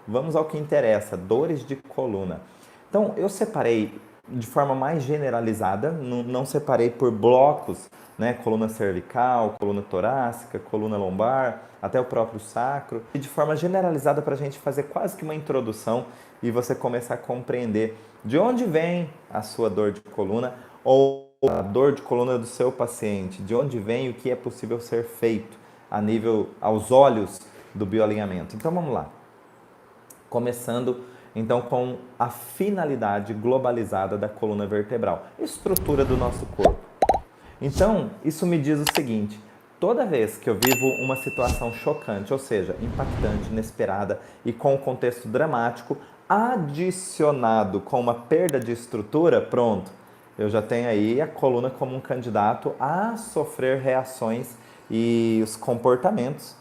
vamos ao que interessa, dores de coluna. Então, eu separei de forma mais generalizada, não separei por blocos, né? Coluna cervical, coluna torácica, coluna lombar, até o próprio sacro. E de forma generalizada para a gente fazer quase que uma introdução e você começar a compreender de onde vem a sua dor de coluna ou a dor de coluna do seu paciente, de onde vem e o que é possível ser feito a nível, aos olhos do bioalinhamento. Então vamos lá. Começando então com a finalidade globalizada da coluna vertebral, estrutura do nosso corpo. Então, isso me diz o seguinte: toda vez que eu vivo uma situação chocante, ou seja, impactante, inesperada e com um contexto dramático, adicionado com uma perda de estrutura, pronto, eu já tenho aí a coluna como um candidato a sofrer reações e os comportamentos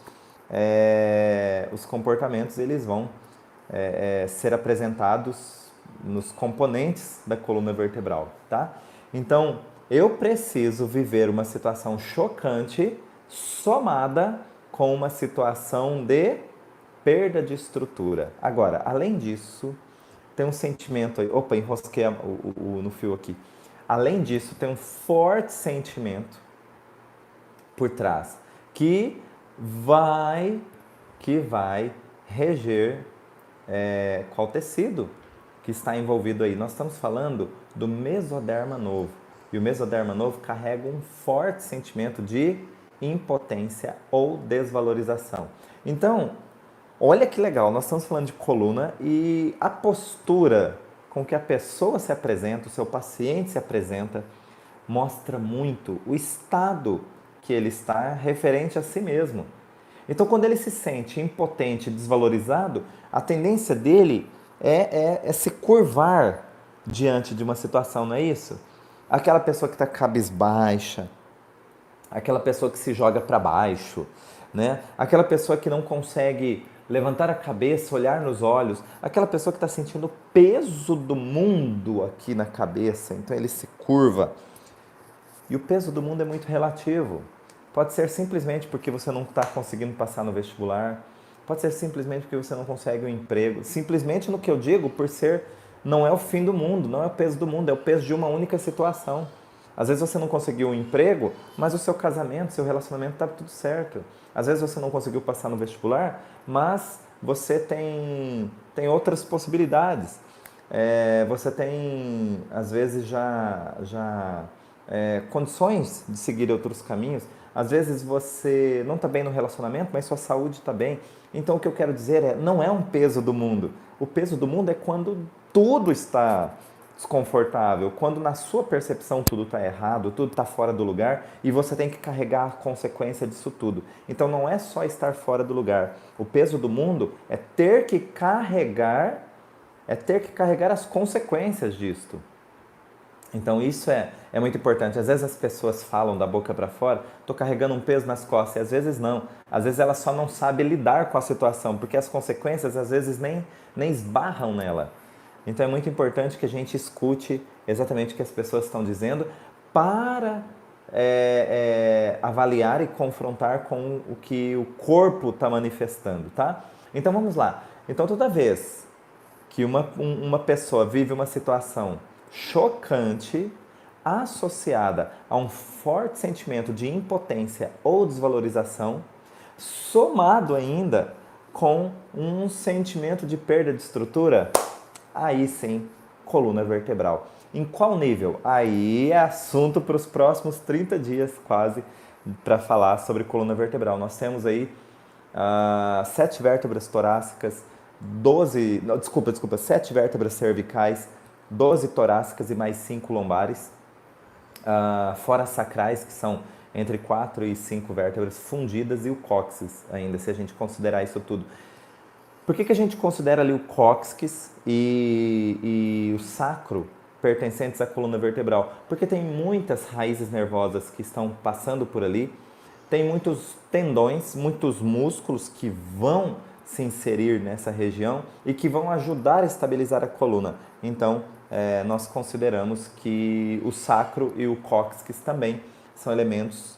eles vão ser apresentados nos componentes da coluna vertebral, tá? Então, eu preciso viver uma situação chocante somada com uma situação de perda de estrutura. Agora, além disso, tem um sentimento aí. Opa, enrosquei no fio aqui. Além disso, tem um forte sentimento por trás que vai reger qual tecido que está envolvido aí. Nós estamos falando do mesoderma novo. E o mesoderma novo carrega um forte sentimento de impotência ou desvalorização. Então, olha que legal, nós estamos falando de coluna e a postura com que a pessoa se apresenta, o seu paciente se apresenta, mostra muito o estado que ele está referente a si mesmo. Então, quando ele se sente impotente, desvalorizado, a tendência dele é se curvar diante de uma situação, não é isso? Aquela pessoa que está cabisbaixa, aquela pessoa que se joga para baixo, né? Aquela pessoa que não consegue levantar a cabeça, olhar nos olhos, aquela pessoa que está sentindo o peso do mundo aqui na cabeça, então ele se curva. E o peso do mundo é muito relativo. Pode ser simplesmente porque você não está conseguindo passar no vestibular, pode ser simplesmente porque você não consegue um emprego, simplesmente no que eu digo por ser, não é o fim do mundo, não é o peso do mundo, é o peso de uma única situação. Às vezes você não conseguiu um emprego, mas o seu casamento, seu relacionamento está tudo certo. Às vezes você não conseguiu passar no vestibular, mas você tem outras possibilidades. Você tem, às vezes, condições de seguir outros caminhos. Às vezes você não está bem no relacionamento, mas sua saúde está bem. Então o que eu quero dizer não é um peso do mundo. O peso do mundo é quando tudo está desconfortável, quando na sua percepção tudo está errado, tudo está fora do lugar e você tem que carregar a consequência disso tudo. Então não é só estar fora do lugar. O peso do mundo é ter que carregar as consequências disto. Então isso é muito importante. Às vezes as pessoas falam da boca para fora, estou carregando um peso nas costas, e às vezes não. Às vezes ela só não sabe lidar com a situação, porque as consequências às vezes nem esbarram nela. Então é muito importante que a gente escute exatamente o que as pessoas estão dizendo para avaliar e confrontar com o que o corpo está manifestando, tá? Então vamos lá. Então toda vez que uma pessoa vive uma situação chocante associada a um forte sentimento de impotência ou desvalorização, somado ainda com um sentimento de perda de estrutura, aí sim, coluna vertebral. Em qual nível? Aí é assunto para os próximos 30 dias quase para falar sobre coluna vertebral. Nós temos aí 7 vértebras torácicas, 7 vértebras cervicais, 12 torácicas e mais 5 lombares, fora as sacrais, que são entre 4 e 5 vértebras fundidas, e o cóccix ainda, se a gente considerar isso tudo. Por que a gente considera ali o cóccix e o sacro pertencentes à coluna vertebral? Porque tem muitas raízes nervosas que estão passando por ali, tem muitos tendões, muitos músculos que vão se inserir nessa região e que vão ajudar a estabilizar a coluna. Então, nós consideramos que o sacro e o cóccix também são elementos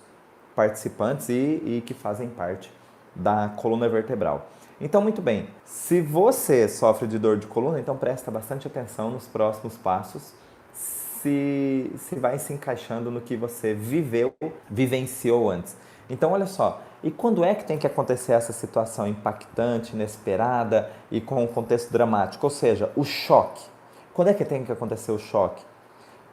participantes e que fazem parte da coluna vertebral. Então, muito bem, se você sofre de dor de coluna, então presta bastante atenção nos próximos passos, se vai se encaixando no que você vivenciou antes. Então, olha só, e quando é que tem que acontecer essa situação impactante, inesperada e com um contexto dramático? Ou seja, o choque. Quando é que tem que acontecer o choque?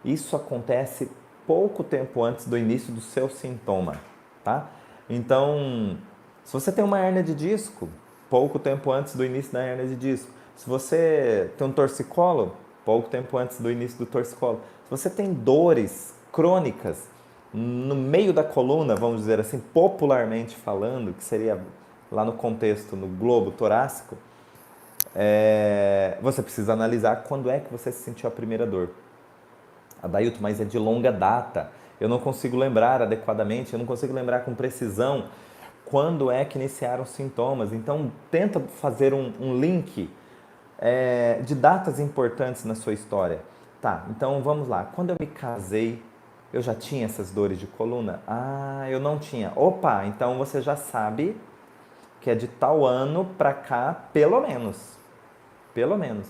Isso acontece pouco tempo antes do início do seu sintoma, tá? Então, se você tem uma hérnia de disco, pouco tempo antes do início da hérnia de disco. Se você tem um torcicolo, pouco tempo antes do início do torcicolo. Se você tem dores crônicas no meio da coluna, vamos dizer assim, popularmente falando, que seria lá no contexto, no globo torácico, você precisa analisar quando é que você sentiu a primeira dor. Adailton, mas é de longa data. Eu não consigo lembrar adequadamente, eu não consigo lembrar com precisão quando é que iniciaram os sintomas. Então, tenta fazer um link de datas importantes na sua história. Tá, então vamos lá. Quando eu me casei, eu já tinha essas dores de coluna? Ah, eu não tinha. Opa, então você já sabe que é de tal ano pra cá, pelo menos. Pelo menos.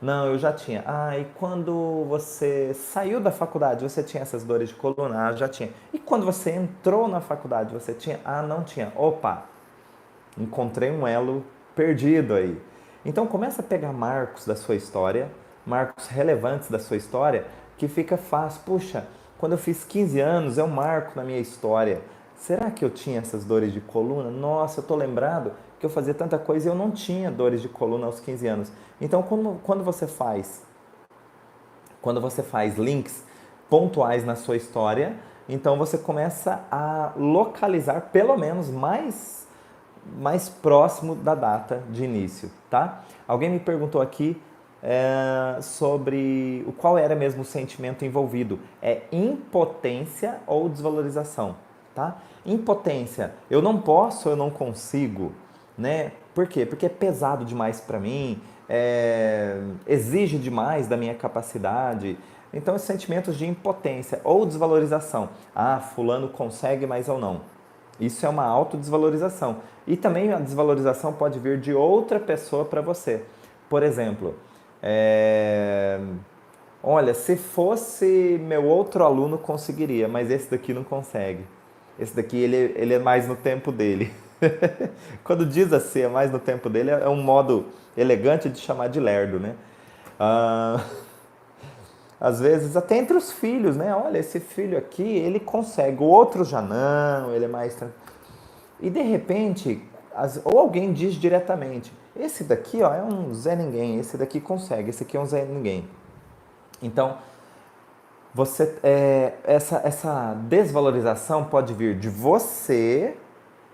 Não, eu já tinha. Ah, e quando você saiu da faculdade, você tinha essas dores de coluna? Ah, já tinha. E quando você entrou na faculdade, você tinha? Ah, não tinha. Opa, encontrei um elo perdido aí. Então começa a pegar marcos da sua história, marcos relevantes da sua história, que fica fácil. Puxa, quando eu fiz 15 anos, é um marco na minha história. Será que eu tinha essas dores de coluna? Nossa, eu tô lembrado que eu fazia tanta coisa e eu não tinha dores de coluna aos 15 anos. Então, quando você faz links pontuais na sua história, então você começa a localizar pelo menos mais próximo da data de início, tá? Alguém me perguntou aqui sobre qual era mesmo o sentimento envolvido. É impotência ou desvalorização, tá? Impotência, eu não posso, eu não consigo, né? Por quê? Porque é pesado demais para mim, exige demais da minha capacidade. Então, os sentimentos de impotência ou desvalorização. Ah, fulano consegue, mas eu não. Isso é uma autodesvalorização. E também a desvalorização pode vir de outra pessoa para você. Por exemplo, olha, se fosse meu outro aluno conseguiria, mas esse daqui não consegue. Esse daqui ele é mais no tempo dele. Quando diz assim, é mais no tempo dele, é um modo elegante de chamar de lerdo, né? Ah, às vezes até entre os filhos, né? Olha, esse filho aqui, ele consegue, o outro já não, ele é mais e de repente, ou alguém diz diretamente, esse daqui ó, é um Zé Ninguém, esse daqui consegue, esse aqui é um Zé Ninguém. Então, essa desvalorização pode vir de você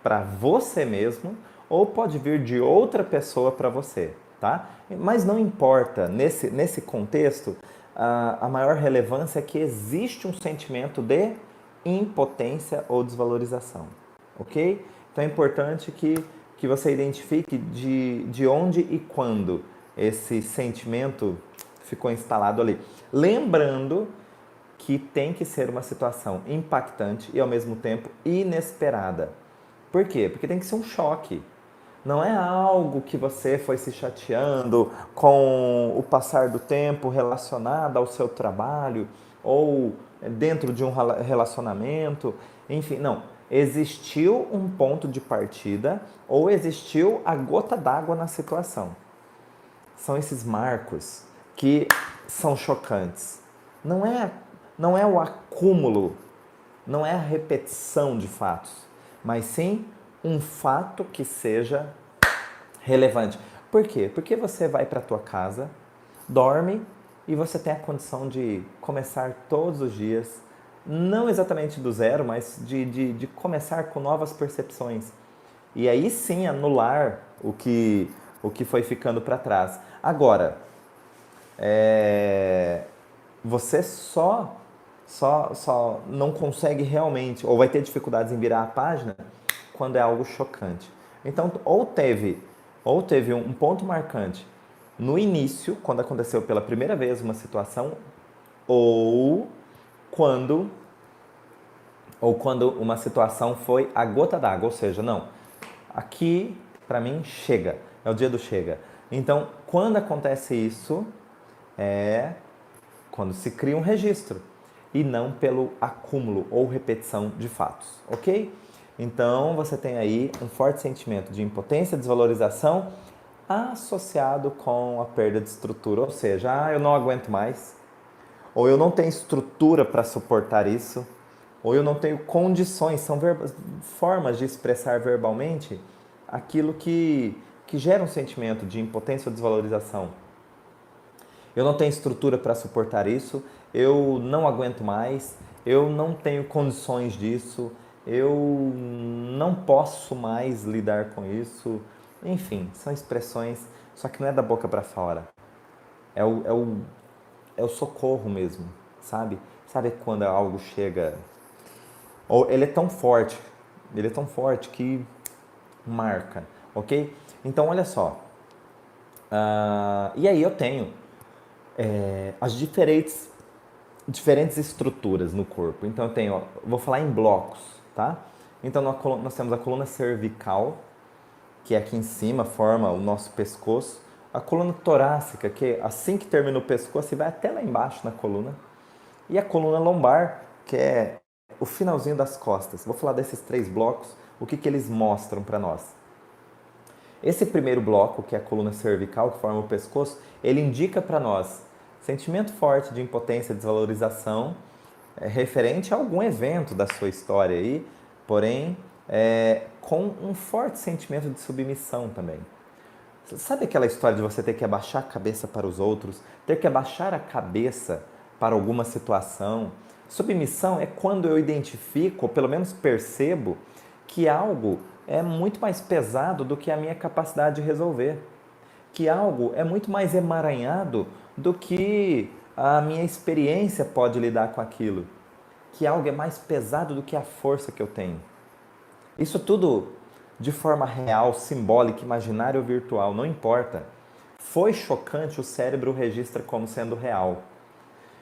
para você mesmo ou pode vir de outra pessoa para você, tá? Mas não importa, nesse contexto, a maior relevância é que existe um sentimento de impotência ou desvalorização, ok? Então é importante que você identifique de onde e quando esse sentimento ficou instalado ali. Lembrando que tem que ser uma situação impactante e ao mesmo tempo inesperada. Por quê? Porque tem que ser um choque. Não é algo que você foi se chateando com o passar do tempo relacionado ao seu trabalho ou dentro de um relacionamento. Enfim, não. Existiu um ponto de partida ou existiu a gota d'água na situação. São esses marcos que são chocantes. Não é o acúmulo, não é a repetição de fatos, mas sim um fato que seja relevante. Por quê? Porque você vai para a tua casa, dorme e você tem a condição de começar todos os dias, não exatamente do zero, mas de começar com novas percepções. E aí sim anular o que foi ficando para trás. Agora, você só não consegue realmente, ou vai ter dificuldades em virar a página quando é algo chocante. Então, ou teve um ponto marcante no início, quando aconteceu pela primeira vez uma situação, ou quando, ou quando uma situação foi a gota d'água, ou seja, não, aqui para mim, chega. É o dia do chega. Então, quando acontece isso, é quando se cria um registro e não pelo acúmulo ou repetição de fatos, ok? Então, você tem aí um forte sentimento de impotência, desvalorização, associado com a perda de estrutura, ou seja, eu não aguento mais, ou eu não tenho estrutura para suportar isso, ou eu não tenho condições, são formas de expressar verbalmente aquilo que gera um sentimento de impotência ou desvalorização. Eu não tenho estrutura para suportar isso, eu não aguento mais, eu não tenho condições disso, eu não posso mais lidar com isso. Enfim, são expressões, só que não é da boca para fora. É o socorro mesmo, sabe? Sabe quando algo chega... Ou ele é tão forte que marca, ok? Então, olha só. E aí eu tenho as diferentes estruturas no corpo. Então eu tenho, vou falar em blocos, tá? Então nós temos a coluna cervical, que é aqui em cima, forma o nosso pescoço. A coluna torácica, que assim que termina o pescoço, você vai até lá embaixo na coluna. E a coluna lombar, que é o finalzinho das costas. Vou falar desses 3 blocos, o que eles mostram para nós. Esse primeiro bloco, que é a coluna cervical, que forma o pescoço, ele indica para nós sentimento forte de impotência e desvalorização referente a algum evento da sua história aí, porém com um forte sentimento de submissão também. Sabe aquela história de você ter que abaixar a cabeça para os outros, ter que abaixar a cabeça para alguma situação? Submissão é quando eu identifico, ou pelo menos percebo, que algo é muito mais pesado do que a minha capacidade de resolver. Que algo é muito mais emaranhado do que a minha experiência pode lidar com aquilo. Que algo é mais pesado do que a força que eu tenho. Isso tudo de forma real, simbólica, imaginária ou virtual, não importa. Foi chocante, o cérebro registra como sendo real.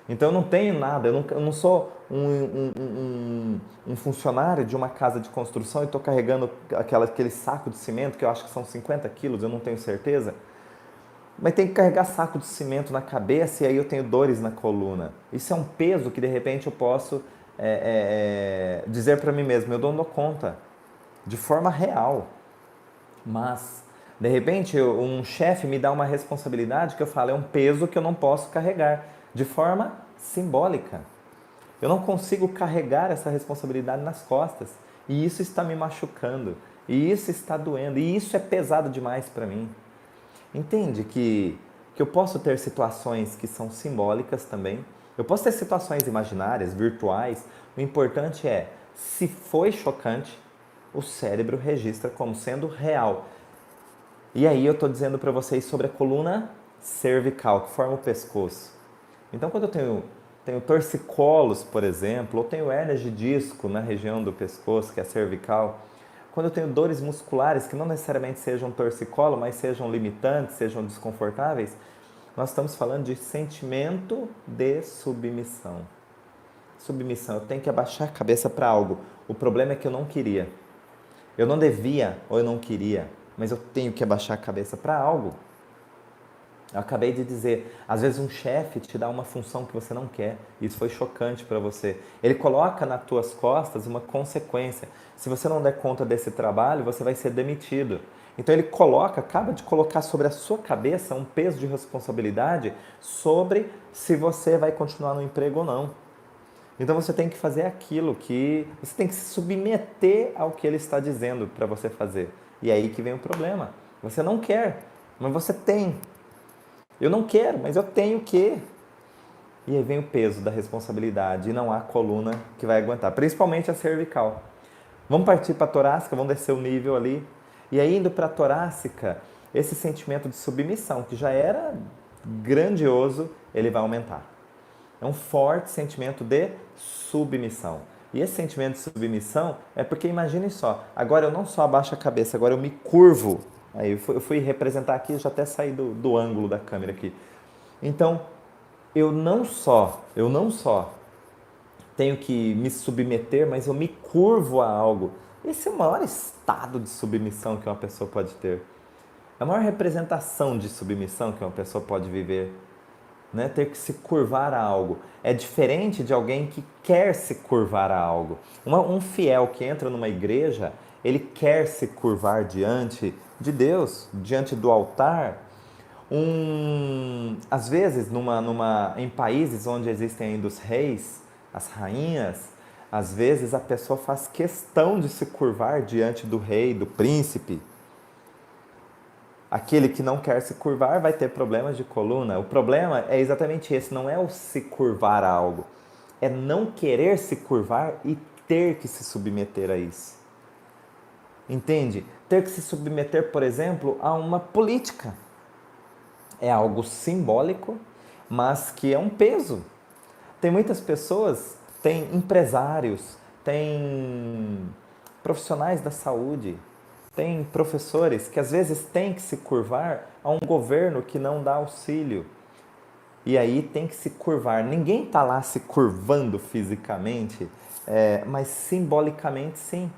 Então eu não tenho nada, eu não sou um funcionário de uma casa de construção e estou carregando aquele saco de cimento que eu acho que são 50 quilos, eu não tenho certeza. Mas tem que carregar saco de cimento na cabeça e aí eu tenho dores na coluna. Isso é um peso que de repente eu posso dizer para mim mesmo, eu não dou conta, de forma real. Mas, de repente, um chefe me dá uma responsabilidade que eu falo, é um peso que eu não posso carregar, de forma simbólica. Eu não consigo carregar essa responsabilidade nas costas. E isso está me machucando. E isso está doendo. E isso é pesado demais para mim. Entende que eu posso ter situações que são simbólicas também. Eu posso ter situações imaginárias, virtuais. O importante é, se foi chocante, o cérebro registra como sendo real. E aí eu estou dizendo para vocês sobre a coluna cervical, que forma o pescoço. Então, quando eu tenho torcicolos, por exemplo, ou tenho hérnias de disco na região do pescoço, que é a cervical, quando eu tenho dores musculares, que não necessariamente sejam torcicolo, mas sejam limitantes, sejam desconfortáveis, nós estamos falando de sentimento de submissão. Submissão, eu tenho que abaixar a cabeça para algo. O problema é que eu não queria. Eu não devia ou eu não queria, mas eu tenho que abaixar a cabeça para algo. Eu acabei de dizer, às vezes um chefe te dá uma função que você não quer, isso foi chocante para você. Ele coloca nas tuas costas uma consequência. Se você não der conta desse trabalho, você vai ser demitido. Então ele acaba de colocar sobre a sua cabeça um peso de responsabilidade sobre se você vai continuar no emprego ou não. Então você tem que fazer aquilo você tem que se submeter ao que ele está dizendo para você fazer. E é aí que vem o problema. Você não quer, mas você tem. Eu não quero, mas eu tenho que. E aí vem o peso da responsabilidade e não há coluna que vai aguentar, principalmente a cervical. Vamos partir para a torácica, vamos descer o nível ali. E aí indo para a torácica, esse sentimento de submissão, que já era grandioso, ele vai aumentar. É um forte sentimento de submissão. E esse sentimento de submissão é porque, imagine só, agora eu não só abaixo a cabeça, agora eu me curvo. Aí eu fui representar aqui, já até saí do ângulo da câmera aqui. Então, eu não só tenho que me submeter, mas eu me curvo a algo. Esse é o maior estado de submissão que uma pessoa pode ter. É a maior representação de submissão que uma pessoa pode viver. Né? Ter que se curvar a algo. É diferente de alguém que quer se curvar a algo. Um fiel que entra numa igreja, ele quer se curvar diante de Deus, diante do altar. Às vezes, em países onde existem ainda os reis, as rainhas, às vezes a pessoa faz questão de se curvar diante do rei, do príncipe. Aquele que não quer se curvar vai ter problemas de coluna. O problema é exatamente esse, não é o se curvar a algo, é não querer se curvar e ter que se submeter a isso. Entende? Ter que se submeter, por exemplo, a uma política. É algo simbólico, mas que é um peso. Tem muitas pessoas, tem empresários, tem profissionais da saúde, tem professores que às vezes têm que se curvar a um governo que não dá auxílio. E aí tem que se curvar. Ninguém está lá se curvando fisicamente, mas simbolicamente sim.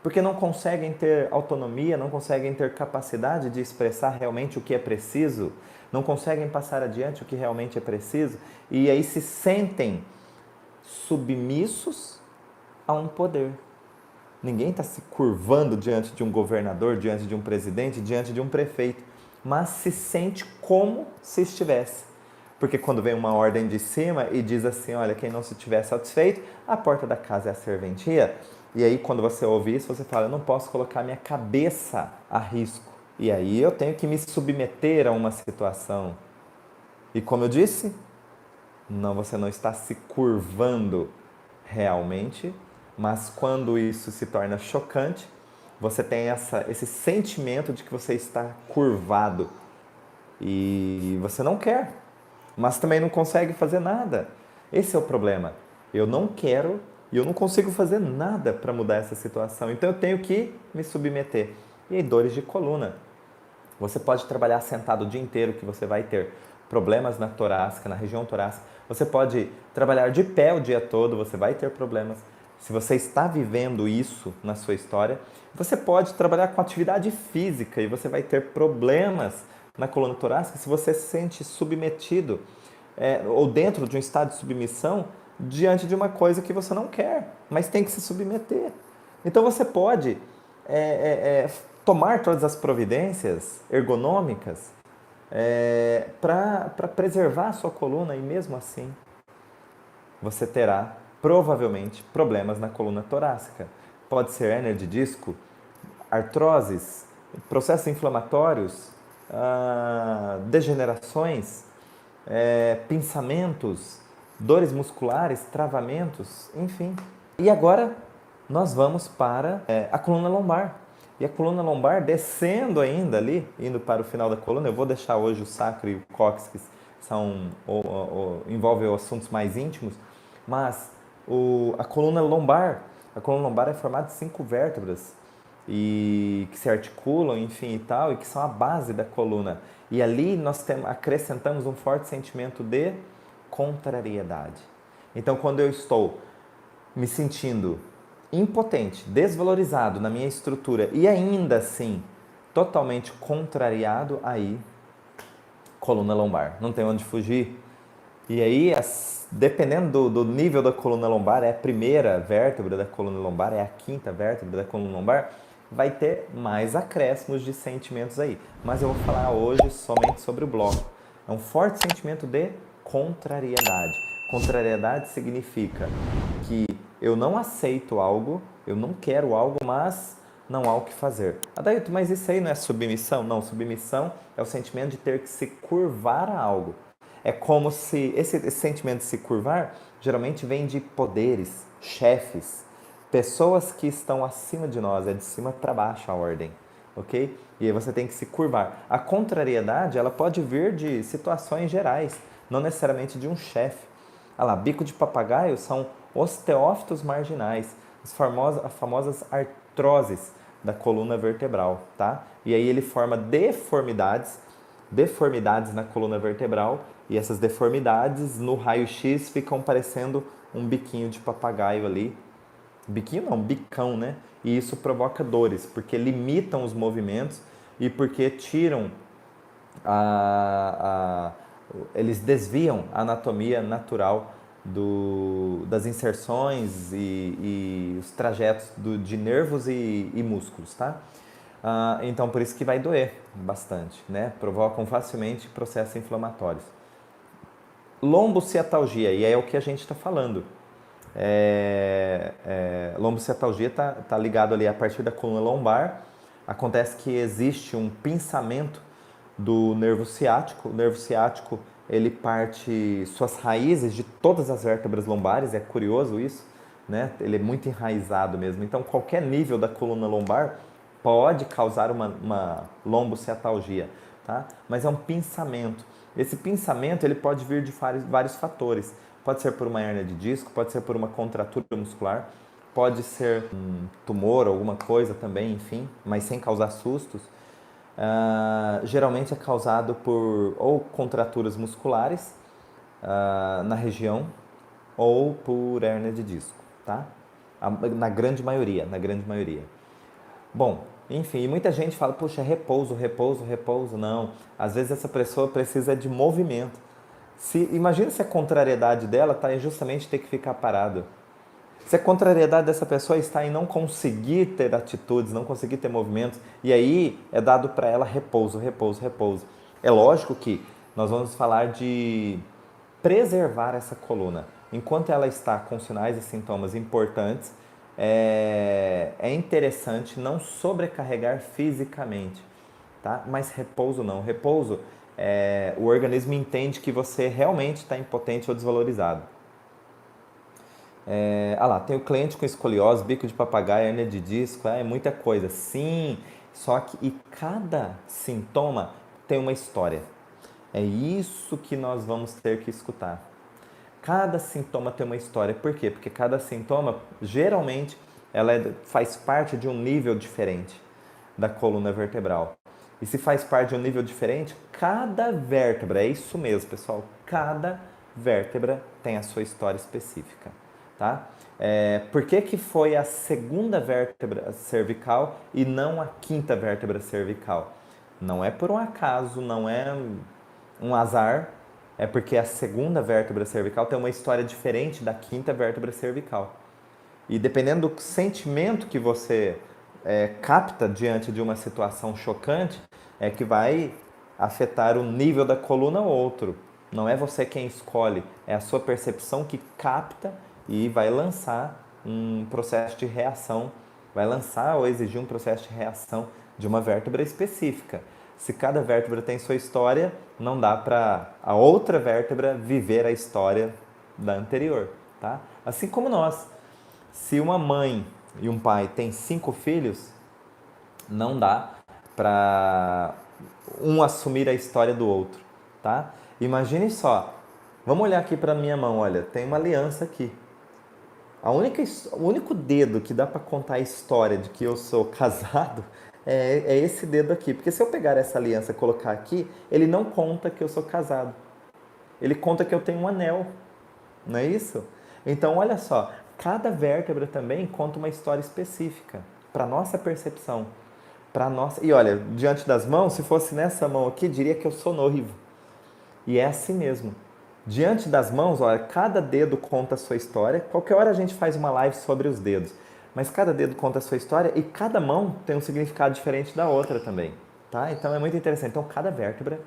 Porque não conseguem ter autonomia, não conseguem ter capacidade de expressar realmente o que é preciso, não conseguem passar adiante o que realmente é preciso, e aí se sentem submissos a um poder. Ninguém está se curvando diante de um governador, diante de um presidente, diante de um prefeito, mas se sente como se estivesse. Porque quando vem uma ordem de cima e diz assim, olha, quem não se estiver satisfeito, a porta da casa é a serventia. E aí quando você ouve isso, você fala, eu não posso colocar minha cabeça a risco. E aí eu tenho que me submeter a uma situação. E como eu disse, não, você não está se curvando realmente, mas quando isso se torna chocante, você tem esse sentimento de que você está curvado e você não quer, mas também não consegue fazer nada. Esse é o problema. Eu não quero e eu não consigo fazer nada para mudar essa situação, então eu tenho que me submeter. E aí, dores de coluna. Você pode trabalhar sentado o dia inteiro que você vai ter problemas na torácica, na região torácica. Você pode trabalhar de pé o dia todo, você vai ter problemas. Se você está vivendo isso na sua história, você pode trabalhar com atividade física e você vai ter problemas na coluna torácica se você se sente submetido ou dentro de um estado de submissão diante de uma coisa que você não quer, mas tem que se submeter. Então você pode tomar todas as providências ergonômicas para preservar a sua coluna e mesmo assim você terá provavelmente problemas na coluna torácica. Pode ser hérnia de disco, artroses, processos inflamatórios, degenerações, pinçamentos, dores musculares, travamentos, enfim. E agora nós vamos para a coluna lombar. E a coluna lombar descendo ainda ali, indo para o final da coluna, eu vou deixar hoje o sacro e o cóccix, que envolvem assuntos mais íntimos, mas a coluna lombar é formada de 5 vértebras e que se articulam, enfim e tal, e que são a base da coluna. E ali nós acrescentamos um forte sentimento de contrariedade. Então, quando eu estou me sentindo impotente, desvalorizado na minha estrutura e ainda assim totalmente contrariado, aí coluna lombar, não tem onde fugir. E aí, dependendo do nível da coluna lombar, é a primeira vértebra da coluna lombar, é a quinta vértebra da coluna lombar, vai ter mais acréscimos de sentimentos aí. Mas eu vou falar hoje somente sobre o bloco. É um forte sentimento de contrariedade. Contrariedade significa que eu não aceito algo, eu não quero algo, mas não há o que fazer. Adailton, mas isso aí não é submissão? Não, submissão é o sentimento de ter que se curvar a algo. É como se esse sentimento de se curvar geralmente vem de poderes, chefes, pessoas que estão acima de nós, é de cima para baixo a ordem, ok? E aí você tem que se curvar. A contrariedade, ela pode vir de situações gerais, não necessariamente de um chefe. Ah lá, bico de papagaio são osteófitos marginais, as famosas artroses da coluna vertebral, tá? E aí ele forma deformidades na coluna vertebral, e essas deformidades no raio-x ficam parecendo um biquinho de papagaio ali, biquinho não, bicão, né? E isso provoca dores, porque limitam os movimentos e porque tiram a, eles desviam a anatomia natural das inserções e os trajetos de nervos e músculos, tá? Então, por isso que vai doer bastante, né? Provocam facilmente processos inflamatórios. Lombociatalgia, e é o que a gente está falando. Lombociatalgia está ligado ali a partir da coluna lombar. Acontece que existe um pinçamento do nervo ciático. O nervo ciático ele parte suas raízes de todas as vértebras lombares, é curioso isso, né? Ele é muito enraizado mesmo. Então, qualquer nível da coluna lombar pode causar uma lombociatalgia, tá? Mas é um pinçamento. Esse pinçamento ele pode vir de vários fatores. Pode ser por uma hérnia de disco, pode ser por uma contratura muscular, pode ser um tumor, alguma coisa também, enfim, mas sem causar sustos. Geralmente é causado por ou contraturas musculares na região ou por hérnia de disco, tá? Na grande maioria, na grande maioria. Bom, enfim, muita gente fala, puxa, repouso, repouso, repouso. Não, às vezes essa pessoa precisa de movimento. Imagina se a contrariedade dela está em justamente ter que ficar parado. Se a contrariedade dessa pessoa está em não conseguir ter atitudes, não conseguir ter movimentos, e aí é dado para ela repouso, repouso, repouso. É lógico que nós vamos falar de preservar essa coluna. Enquanto ela está com sinais e sintomas importantes, é interessante não sobrecarregar fisicamente, tá? Mas repouso não. Repouso, o organismo entende que você realmente está impotente ou desvalorizado. Lá, tem o cliente com escoliose, bico de papagaio, hérnia de disco, é muita coisa. Sim, só que cada sintoma tem uma história. É isso que nós vamos ter que escutar. Cada sintoma tem uma história. Por quê? Porque cada sintoma, geralmente, ela faz parte de um nível diferente da coluna vertebral. E se faz parte de um nível diferente, cada vértebra, é isso mesmo, pessoal, cada vértebra tem a sua história específica, tá? Por que foi a segunda vértebra cervical e não a quinta vértebra cervical? Não é por um acaso, não é um azar, é porque a segunda vértebra cervical tem uma história diferente da quinta vértebra cervical. E dependendo do sentimento que você capta diante de uma situação chocante, é que vai afetar o nível da coluna ou outro. Não é você quem escolhe, é a sua percepção que capta e vai lançar um processo de reação, vai lançar ou exigir um processo de reação de uma vértebra específica. Se cada vértebra tem sua história, não dá para a outra vértebra viver a história da anterior, tá? Assim como nós. Se uma mãe e um pai têm 5 filhos, não dá para um assumir a história do outro, tá? Imagine só, vamos olhar aqui para minha mão, olha, tem uma aliança aqui. O único dedo que dá para contar a história de que eu sou casado é esse dedo aqui. Porque se eu pegar essa aliança e colocar aqui, ele não conta que eu sou casado. Ele conta que eu tenho um anel, não é isso? Então, olha só, cada vértebra também conta uma história específica para nossa percepção, para nossa. E olha, diante das mãos, se fosse nessa mão aqui, diria que eu sou noivo. E é assim mesmo. Diante das mãos, olha, cada dedo conta a sua história. Qualquer hora a gente faz uma live sobre os dedos, mas cada dedo conta a sua história e cada mão tem um significado diferente da outra também, tá? Então é muito interessante. Então cada vértebra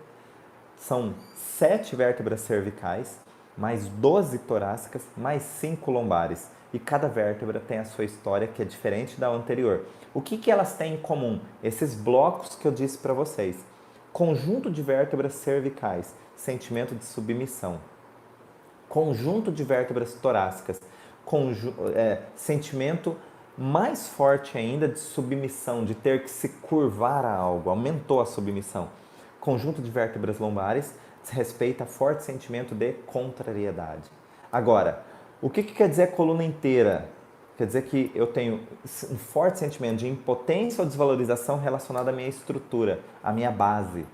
são 7 vértebras cervicais, mais 12 torácicas, mais 5 lombares. E cada vértebra tem a sua história que é diferente da anterior. O que elas têm em comum? Esses blocos que eu disse para vocês. Conjunto de vértebras cervicais, sentimento de submissão. Conjunto de vértebras torácicas, sentimento mais forte ainda de submissão, de ter que se curvar a algo, aumentou a submissão. Conjunto de vértebras lombares respeita forte sentimento de contrariedade. Agora, o que quer dizer a coluna inteira? Quer dizer que eu tenho um forte sentimento de impotência ou desvalorização relacionado à minha estrutura, à minha base,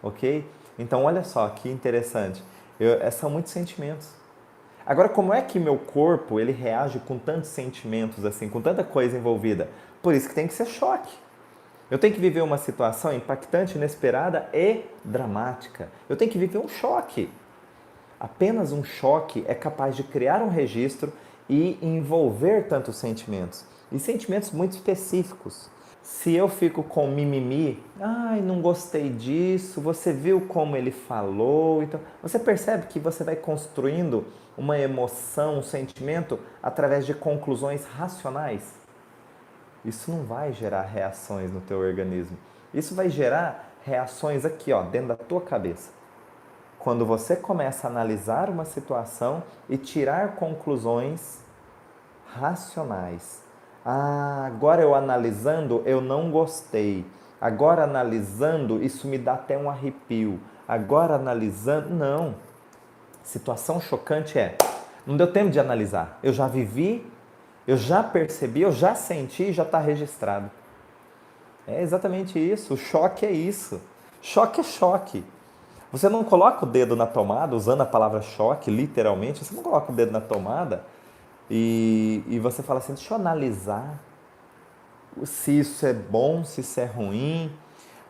ok? Então, olha só que interessante. São muitos sentimentos. Agora, como é que meu corpo ele reage com tantos sentimentos assim, com tanta coisa envolvida? Por isso que tem que ser choque. Eu tenho que viver uma situação impactante, inesperada e dramática. Eu tenho que viver um choque. Apenas um choque é capaz de criar um registro e envolver tantos sentimentos. E sentimentos muito específicos. Se eu fico com mimimi, ai, não gostei disso, você viu como ele falou, então você percebe que você vai construindo uma emoção, um sentimento através de conclusões racionais. Isso não vai gerar reações no teu organismo. Isso vai gerar reações aqui, ó, dentro da tua cabeça. Quando você começa a analisar uma situação e tirar conclusões racionais. Ah, agora eu analisando, eu não gostei. Agora analisando, isso me dá até um arrepio. Agora analisando, não. Situação chocante não deu tempo de analisar. Eu já vivi, eu já percebi, eu já senti, já está registrado. É exatamente isso. O choque é isso. Choque é choque. Você não coloca o dedo na tomada, usando a palavra choque, literalmente, você não coloca o dedo na tomada e você fala assim, deixa eu analisar se isso é bom, se isso é ruim,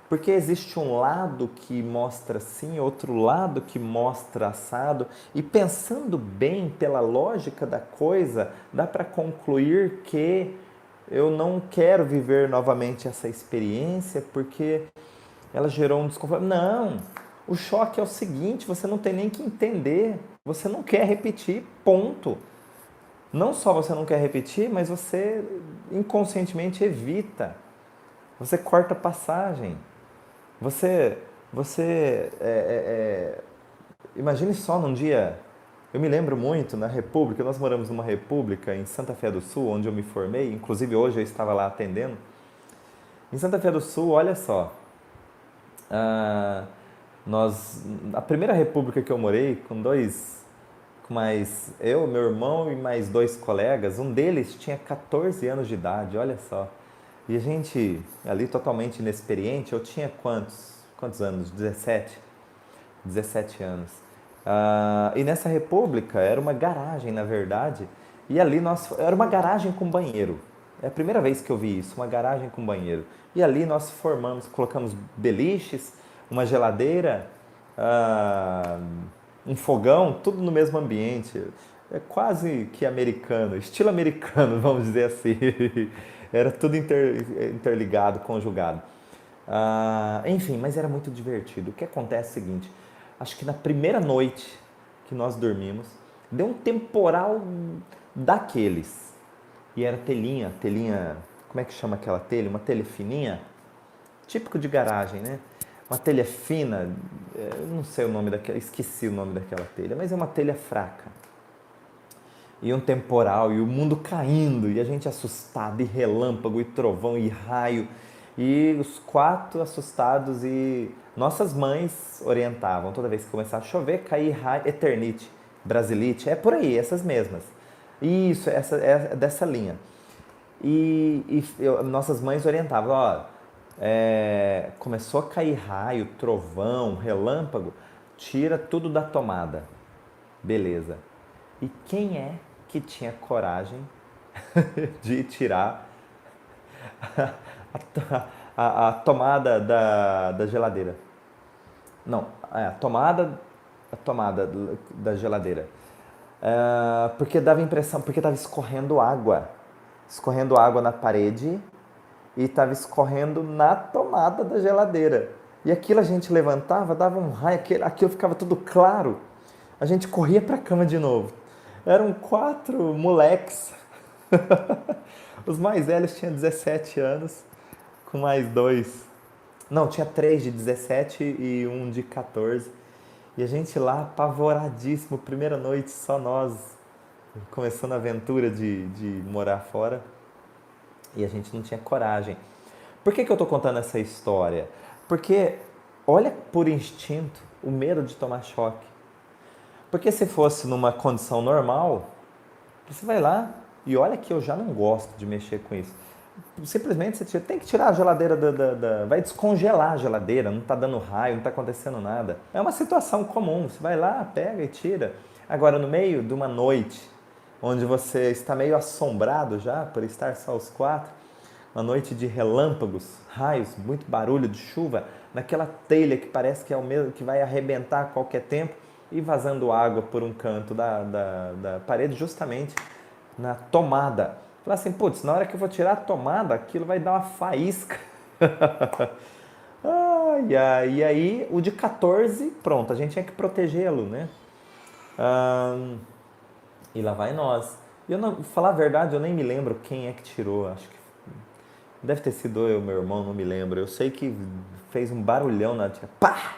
porque existe um lado que mostra assim, outro lado que mostra assado, e pensando bem pela lógica da coisa, dá para concluir que eu não quero viver novamente essa experiência porque ela gerou um desconforto. Não, o choque é o seguinte, você não tem nem que entender, você não quer repetir, ponto. Não só você não quer repetir, mas você inconscientemente evita. Você corta passagem. Você imagine só num dia, eu me lembro muito na República, nós moramos numa República em Santa Fé do Sul, onde eu me formei, inclusive hoje eu estava lá atendendo. Em Santa Fé do Sul, olha só, a primeira República que eu morei, com mais eu, meu irmão e mais 2 colegas, um deles tinha 14 anos de idade, olha só. E a gente, ali totalmente inexperiente, eu tinha quantos anos? 17 anos. E nessa república era uma garagem, na verdade, e ali era uma garagem com banheiro. É a primeira vez que eu vi isso, uma garagem com banheiro. E ali nós colocamos beliches, uma geladeira, um fogão, tudo no mesmo ambiente. É quase que americano, estilo americano, vamos dizer assim. Era tudo interligado, conjugado. Enfim, mas era muito divertido. O que acontece é o seguinte, acho que na primeira noite que nós dormimos, deu um temporal daqueles. E era telha, como é que chama aquela telha? Uma telha fininha, típico de garagem, né? Uma telha fina, eu não sei o nome daquela, esqueci o nome daquela telha, mas é uma telha fraca. E um temporal, e o mundo caindo, e a gente assustado, e relâmpago, e trovão, e raio, e os 4 assustados, e nossas mães orientavam, toda vez que começava a chover, cair raio, eternite, brasilite, é por aí, essas mesmas. Isso, é dessa linha. Nossas mães orientavam, começou a cair raio, trovão, relâmpago, tira tudo da tomada. Beleza. E quem é que tinha coragem de tirar a tomada da geladeira? Não, a tomada da geladeira. Porque dava impressão, porque estava escorrendo água na parede e estava escorrendo na tomada da geladeira. E aquilo a gente levantava, dava um raio, aquilo ficava tudo claro. A gente corria para a cama de novo. Eram 4 moleques. Os mais velhos tinham 17 anos, com mais 2. Não, tinha 3 de 17 e um de 14. E a gente lá, apavoradíssimo, primeira noite, só nós, começando a aventura de morar fora. E a gente não tinha coragem. Por que eu estou contando essa história? Porque, olha por instinto, o medo de tomar choque. Porque se fosse numa condição normal, você vai lá e olha que eu já não gosto de mexer com isso. simplesmente você tem que tirar a geladeira vai descongelar a geladeira, não está dando raio, não está acontecendo nada. É uma situação comum, você vai lá, pega e tira. Agora, no meio de uma noite, onde você está meio assombrado já, por estar só os quatro, uma noite de relâmpagos, raios, muito barulho de chuva, naquela telha que parece que é o mesmo, que vai arrebentar a qualquer tempo, e vazando água por um canto da parede, justamente na tomada. Falar assim, putz, na hora que eu vou tirar a tomada, aquilo vai dar uma faísca. Ai, ai, e aí, o de 14, pronto, a gente tinha que protegê-lo, né? E lá vai nós. E eu não, falar a verdade, eu nem me lembro quem é que tirou. Acho que deve ter sido eu, meu irmão, não me lembro. Eu sei que fez um barulhão na tia. Pá!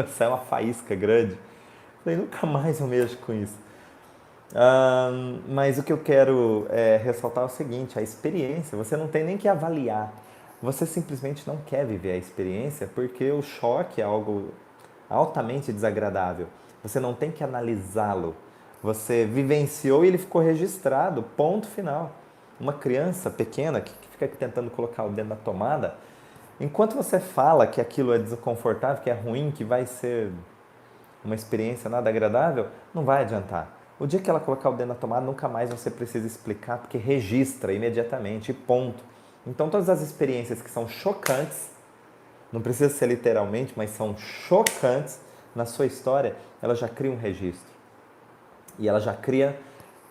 Saiu uma faísca grande. Falei, nunca mais eu mexo com isso. Mas o que eu quero ressaltar é o seguinte, a experiência, você não tem nem que avaliar. Você simplesmente não quer viver a experiência porque o choque é algo altamente desagradável. Você não tem que analisá-lo. Você vivenciou e ele ficou registrado, ponto final. Uma criança pequena que fica tentando colocar o dedo na tomada, enquanto você fala que aquilo é desconfortável, que é ruim, que vai ser uma experiência nada agradável, não vai adiantar. O dia que ela colocar o dedo na tomada, nunca mais você precisa explicar, porque registra imediatamente, e ponto. Então, todas as experiências que são chocantes, não precisa ser literalmente, mas são chocantes na sua história, ela já cria um registro. E ela já cria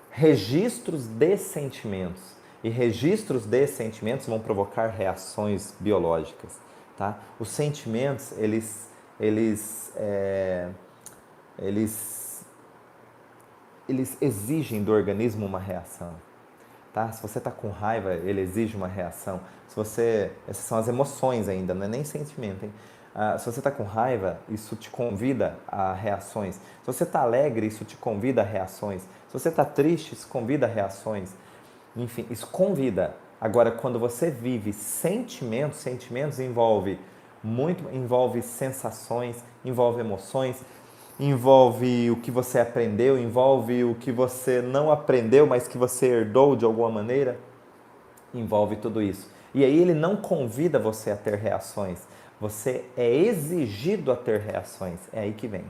registros de sentimentos. E registros de sentimentos vão provocar reações biológicas. Tá? Os sentimentos, eles exigem do organismo uma reação. Tá? Se você está com raiva, ele exige uma reação. Essas são as emoções ainda, não é nem sentimento. Hein? Se você está com raiva, isso te convida a reações. Se você está alegre, isso te convida a reações. Se você está triste, isso convida a reações. Enfim, isso convida. Agora, quando você vive sentimentos envolve sensações, envolve emoções, envolve o que você aprendeu, envolve o que você não aprendeu, mas que você herdou de alguma maneira, envolve tudo isso. E aí ele não convida você a ter reações, você é exigido a ter reações, é aí que vem.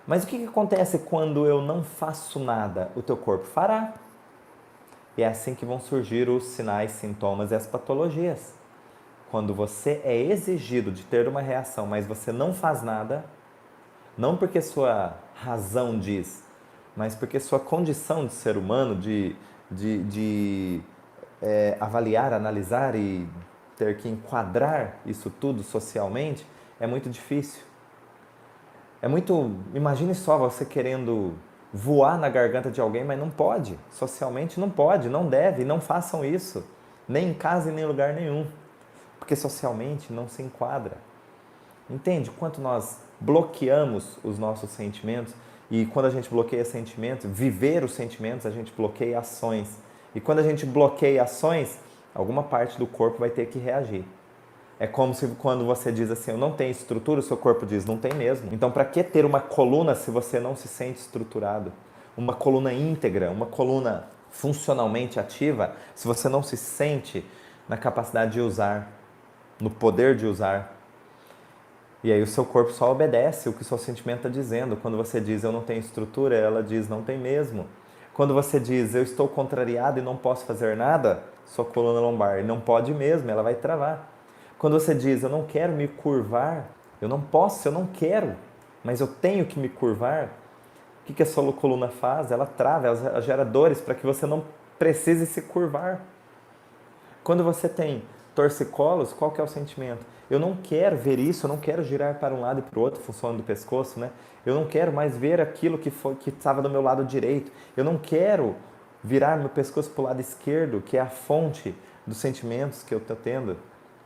Mas o que acontece quando eu não faço nada? O teu corpo fará. E é assim que vão surgir os sinais, sintomas e as patologias. Quando você é exigido de ter uma reação, mas você não faz nada, não porque sua razão diz, mas porque sua condição de ser humano, de avaliar, analisar e ter que enquadrar isso tudo socialmente, é muito difícil. Imagine só você querendo voar na garganta de alguém, mas não pode. Socialmente não pode, não deve, não façam isso. Nem em casa e nem em lugar nenhum. Porque socialmente não se enquadra. Entende quanto nós bloqueamos os nossos sentimentos? E quando a gente bloqueia sentimentos, viver os sentimentos, a gente bloqueia ações. E quando a gente bloqueia ações, alguma parte do corpo vai ter que reagir. É como se quando você diz assim, eu não tenho estrutura, o seu corpo diz, não tem mesmo. Então, para que ter uma coluna se você não se sente estruturado? Uma coluna íntegra, uma coluna funcionalmente ativa, se você não se sente na capacidade de usar, no poder de usar. E aí o seu corpo só obedece o que o seu sentimento está dizendo. Quando você diz, eu não tenho estrutura, ela diz, não tem mesmo. Quando você diz, eu estou contrariado e não posso fazer nada, sua coluna lombar, não pode mesmo, ela vai travar. Quando você diz, eu não quero me curvar, eu não posso, eu não quero, mas eu tenho que me curvar, o que a sua coluna faz? Ela trava, ela gera dores para que você não precise se curvar. Quando você tem torcicolos, qual que é o sentimento? Eu não quero ver isso, eu não quero girar para um lado e para o outro, função do pescoço, né? Eu não quero mais ver aquilo que estava do meu lado direito. Eu não quero virar meu pescoço para o lado esquerdo, que é a fonte dos sentimentos que eu estou tendo.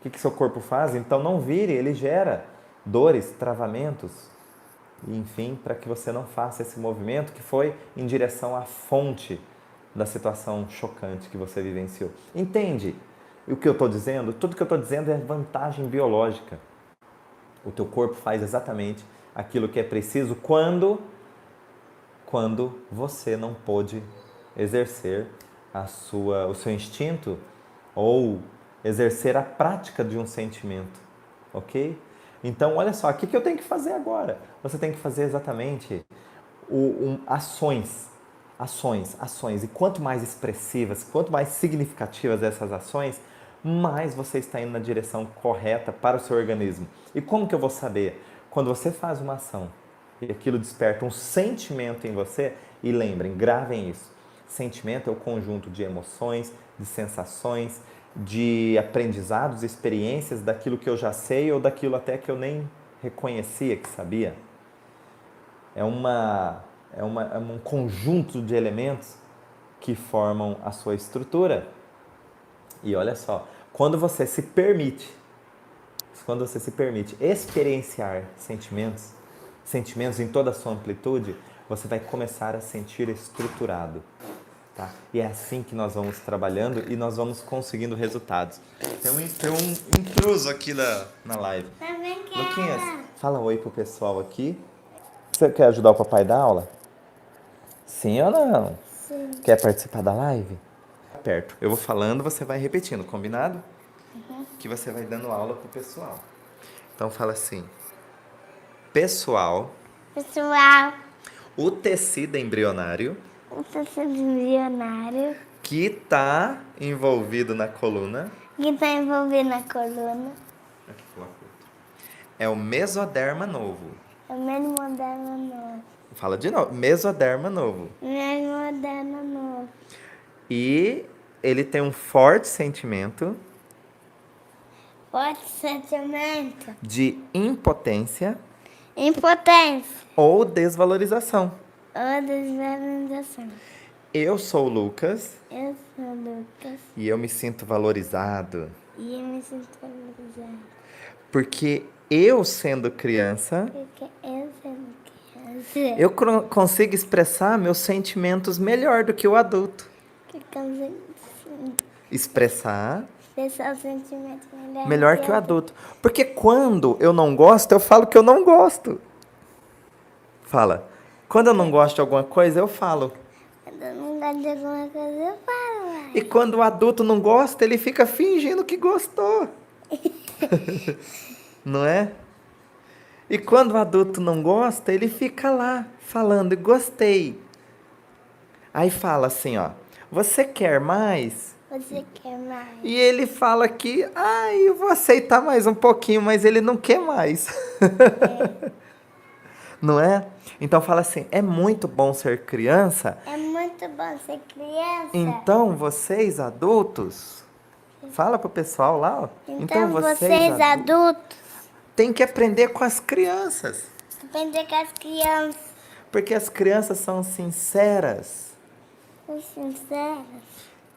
O que seu corpo faz? Então não vire, ele gera dores, travamentos, enfim, para que você não faça esse movimento que foi em direção à fonte da situação chocante que você vivenciou. Entende o que eu estou dizendo? Tudo que eu estou dizendo é vantagem biológica. O teu corpo faz exatamente aquilo que é preciso quando você não pôde exercer o seu instinto ou exercer a prática de um sentimento, ok? Então, olha só, o que eu tenho que fazer agora? Você tem que fazer exatamente ações. E quanto mais expressivas, quanto mais significativas essas ações, mais você está indo na direção correta para o seu organismo. E como que eu vou saber? Quando você faz uma ação e aquilo desperta um sentimento em você, e lembrem, gravem isso. Sentimento é o conjunto de emoções, de sensações, de aprendizados, experiências daquilo que eu já sei ou daquilo até que eu nem reconhecia que sabia. É um conjunto de elementos que formam a sua estrutura. E olha só, quando você se permite experienciar sentimentos em toda a sua amplitude, você vai começar a sentir estruturado. Tá? E é assim que nós vamos trabalhando e nós vamos conseguindo resultados. Tem um intruso aqui na live. Luquinhas, fala oi pro pessoal aqui. Você quer ajudar o papai da aula? Sim ou não? Sim. Quer participar da live? Perto. Eu vou falando, você vai repetindo, combinado? Que você vai dando aula pro pessoal. Então fala assim: pessoal, o tecido embrionário o tecido embrionário que está envolvido na coluna que está envolvido na coluna é o mesoderma novo. é o mesoderma novo. Fala de novo, mesoderma novo. Mesoderma novo. E ele tem um forte sentimento de impotência ou desvalorização. Eu sou o Lucas. E eu me sinto valorizado. Porque eu sendo criança, eu consigo expressar meus sentimentos melhor do que o adulto. Expressar os sentimentos melhor que o adulto. Porque quando eu não gosto, eu falo que eu não gosto. Fala. Quando eu não gosto de alguma coisa, eu falo. Quando eu não gosto de alguma coisa, eu falo. Uai. E quando o adulto não gosta, ele fica fingindo que gostou. Não é? E quando o adulto não gosta, ele fica lá falando, gostei. Aí fala assim, ó, você quer mais? Você quer mais? E ele fala que, eu vou aceitar mais um pouquinho, mas ele não quer mais. É. Não é? Então fala assim, é muito bom ser criança. É muito bom ser criança. Então vocês adultos, fala pro pessoal lá, ó. Então vocês adultos tem que aprender com as crianças. Aprender com as crianças. Porque as crianças são sinceras. São sinceras.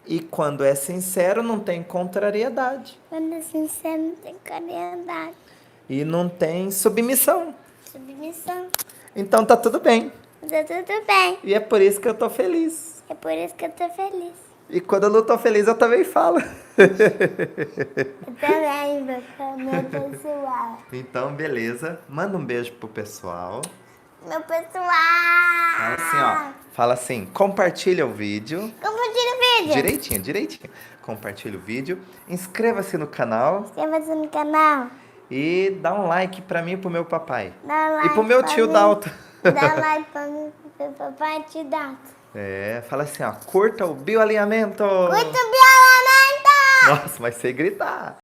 E quando é sincero, não tem contrariedade. Quando é sincero, não tem contrariedade. E não tem submissão. Submissão. Então tá tudo bem. Tá tudo bem. E é por isso que eu tô feliz. É por isso que eu tô feliz. E quando eu não tô feliz, eu também falo. Eu também, meu pessoal. Então, beleza. Manda um beijo pro pessoal. Meu pessoal. Fala assim, ó. Fala assim, compartilha o vídeo. Compartilha o vídeo. Direitinho. Compartilha o vídeo. Inscreva-se no canal. Inscreva-se no canal. E dá um like pra mim e pro meu papai. Dá like e pro meu tio Dalton. Dá like pra mim e pro meu papai e tio Dalton. Fala assim, ó. Curta o bioalinhamento. Curta o bioalinhamento. Nossa, mas sem gritar.